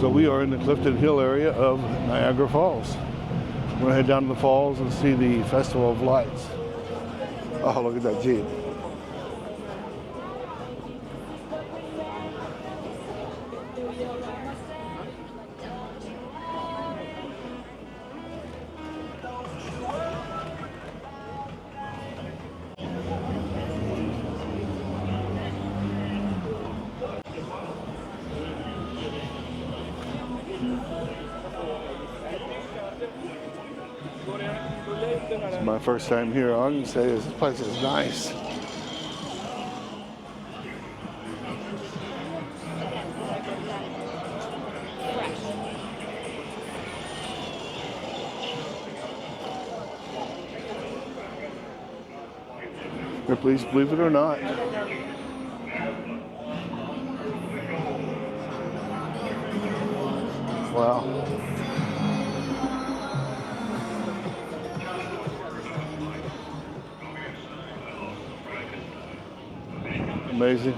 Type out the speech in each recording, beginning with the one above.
So we are in the Clifton Hill area of Niagara Falls. We're gonna head down to the falls and see the Festival of Lights. Oh, look at that Jeep. It's my first time here. All I can say is this place is nice. Here, please believe it or not. Wow. Amazing.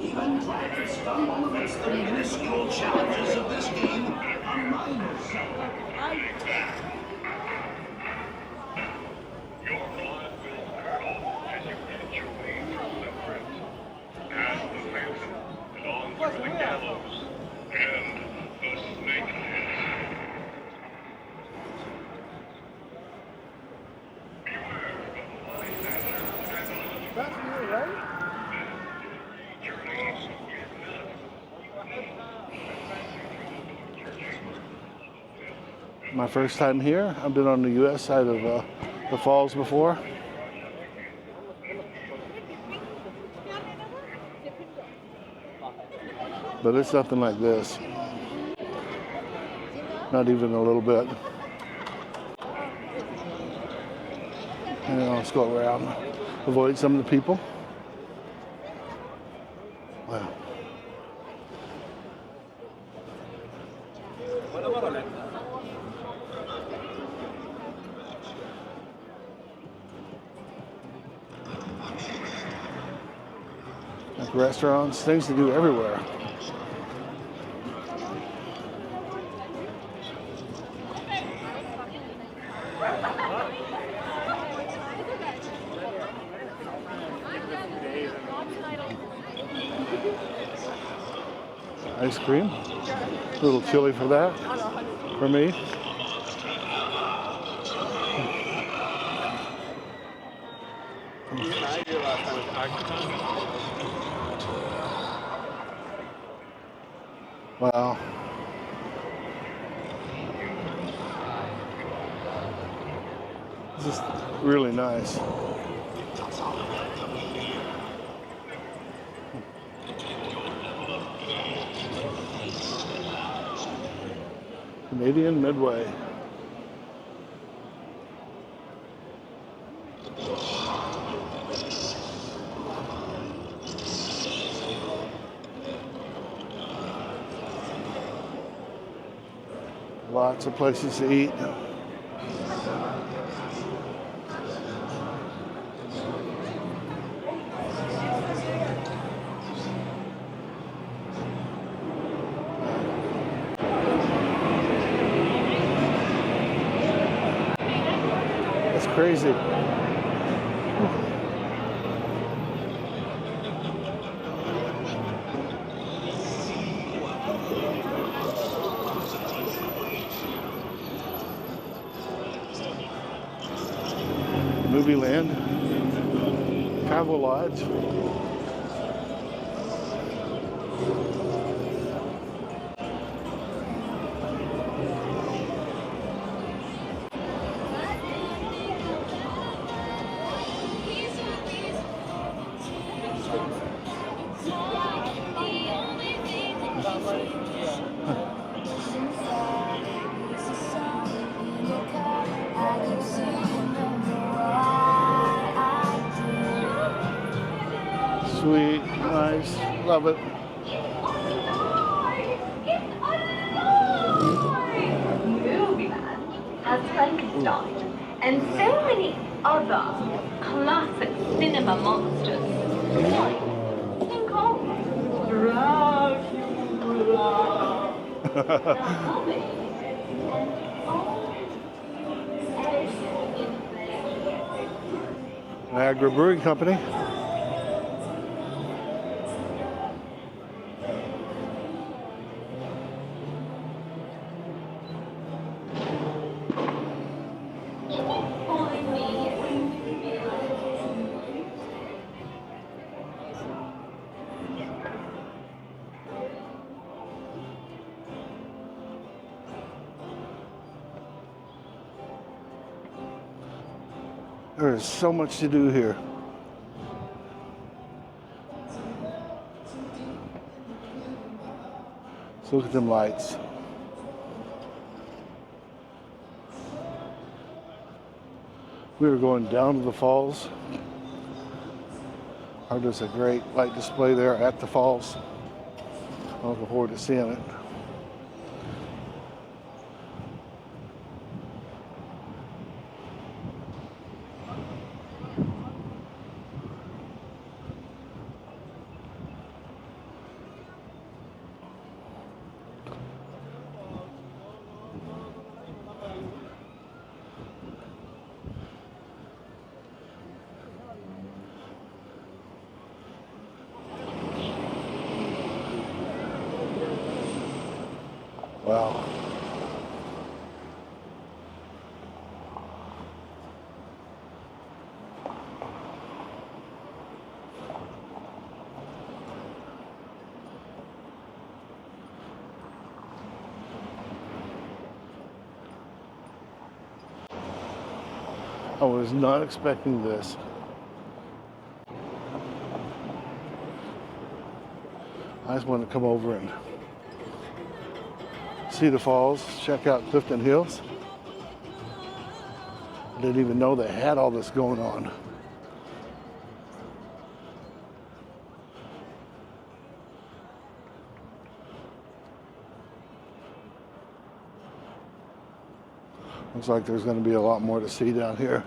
Even drivers stumble face the minuscule challenges of this game on MyJourneySolo. Your blood will curdle as you pitch your way through the crypt, past the phantom, and on through the gallows, and the snake pit. Beware of the light that That's me, right? My first time here. I've been on the U.S. side of the falls before. But it's nothing like this. Not even a little bit. And let's go around, avoid some of the people. Wow. Like restaurants, things to do everywhere. Ice cream, a little chilly for that, for me. Wow. This is really nice. Canadian Midway. Lots of places to eat. That's crazy. Movie Land, Travel Lodge. Sweet, nice, love it. Movie Man has Frankenstein, and so many other classic cinema monsters. Like King Kong, Dracula, the Mummy, and Niagara Brewing Company. There is so much to do here. So look at them lights. We were going down to the falls. There's a great light display there at the falls. I'm looking forward to seeing it. Wow. I was not expecting this. I just wanted to come over and see the falls, check out Clifton Hills. I didn't even know they had all this going on. Looks like there's going to be a lot more to see down here.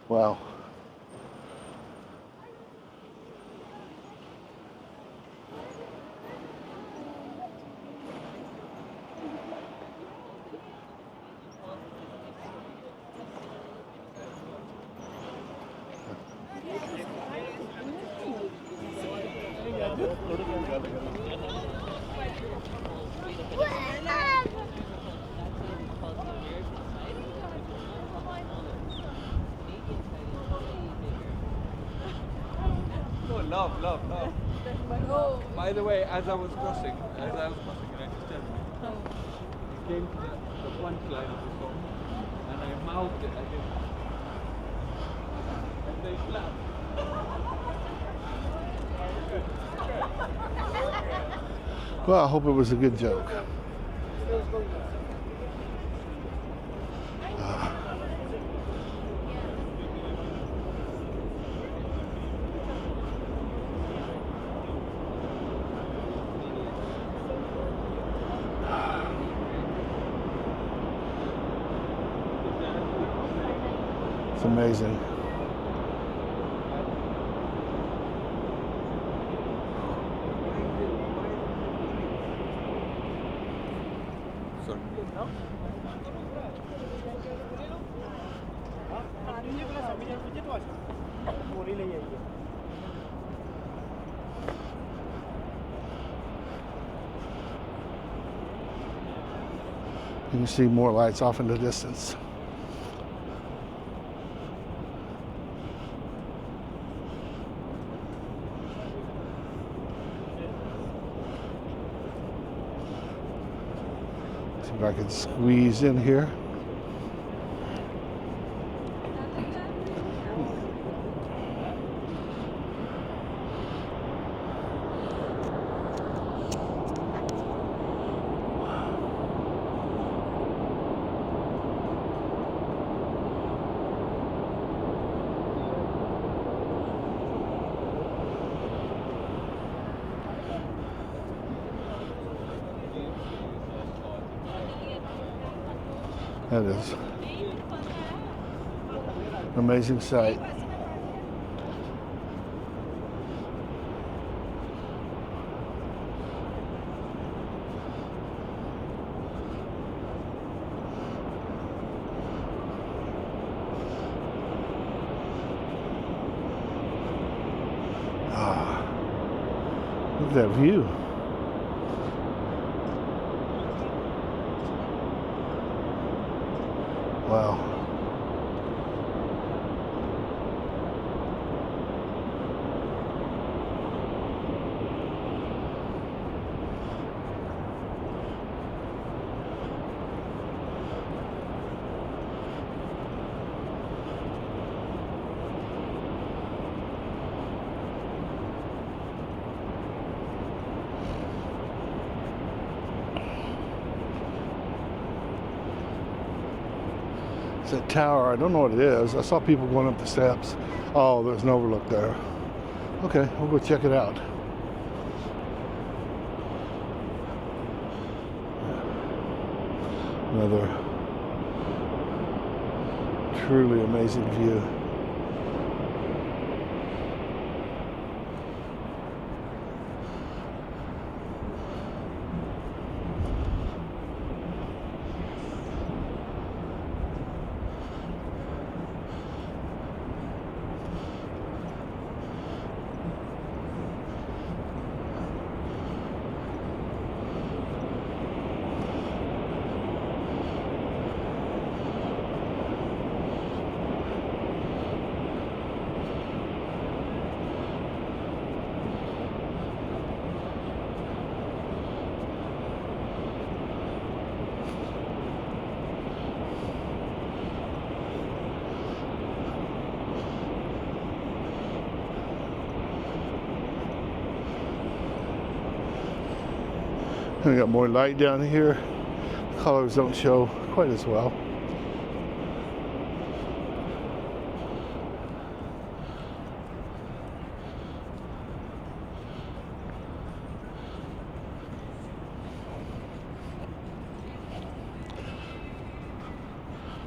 Wow. Love. By the way, as I was crossing, and I just tell you, it came to the punchline of the song, and I mouthed it again, and they clapped. Well, I hope it was a good joke. It's amazing. You can see more lights off in the distance. See if I can squeeze in here. That is an amazing sight. Look at that view. Wow. It's a tower. I don't know what it is. I saw people going up the steps. Oh, there's an overlook there. Okay, we'll go check it out. Another truly amazing view. We got more light down here. The colors don't show quite as well.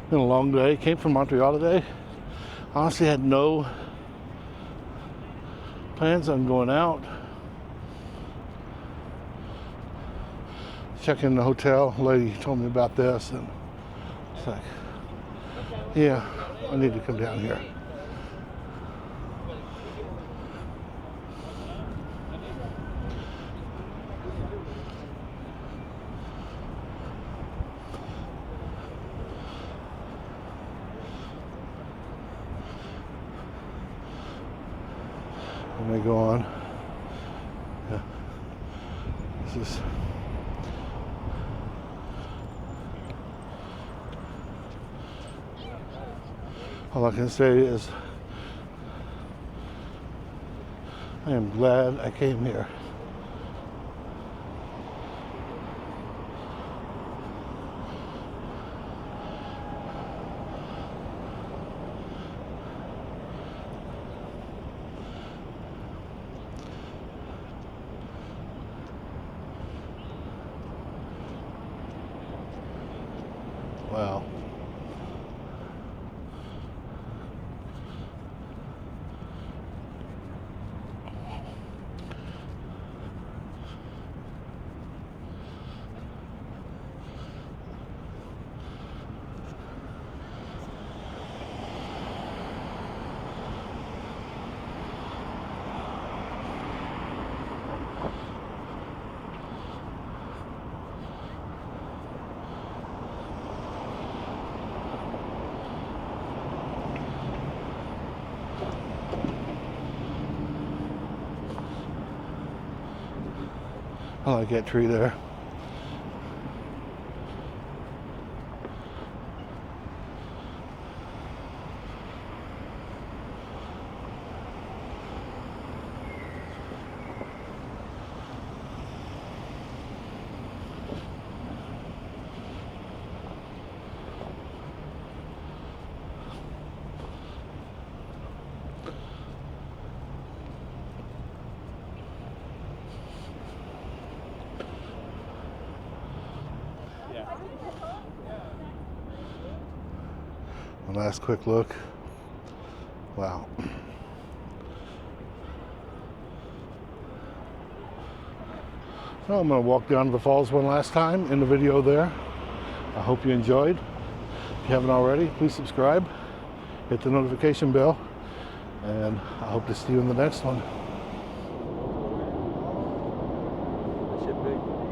Been a long day. Came from Montreal today. Honestly had no plans on going out. Check in the hotel. Lady told me about this, and it's like, yeah, I need to come down here. And they go on. Yeah. This is all I can say is I am glad I came here. Wow. I like that tree there. last quick look. Wow. So I'm going to walk down to the falls one last time in the video there. I hope you enjoyed. If you haven't already, please subscribe, hit the notification bell, and I hope to see you in the next one. Shit big.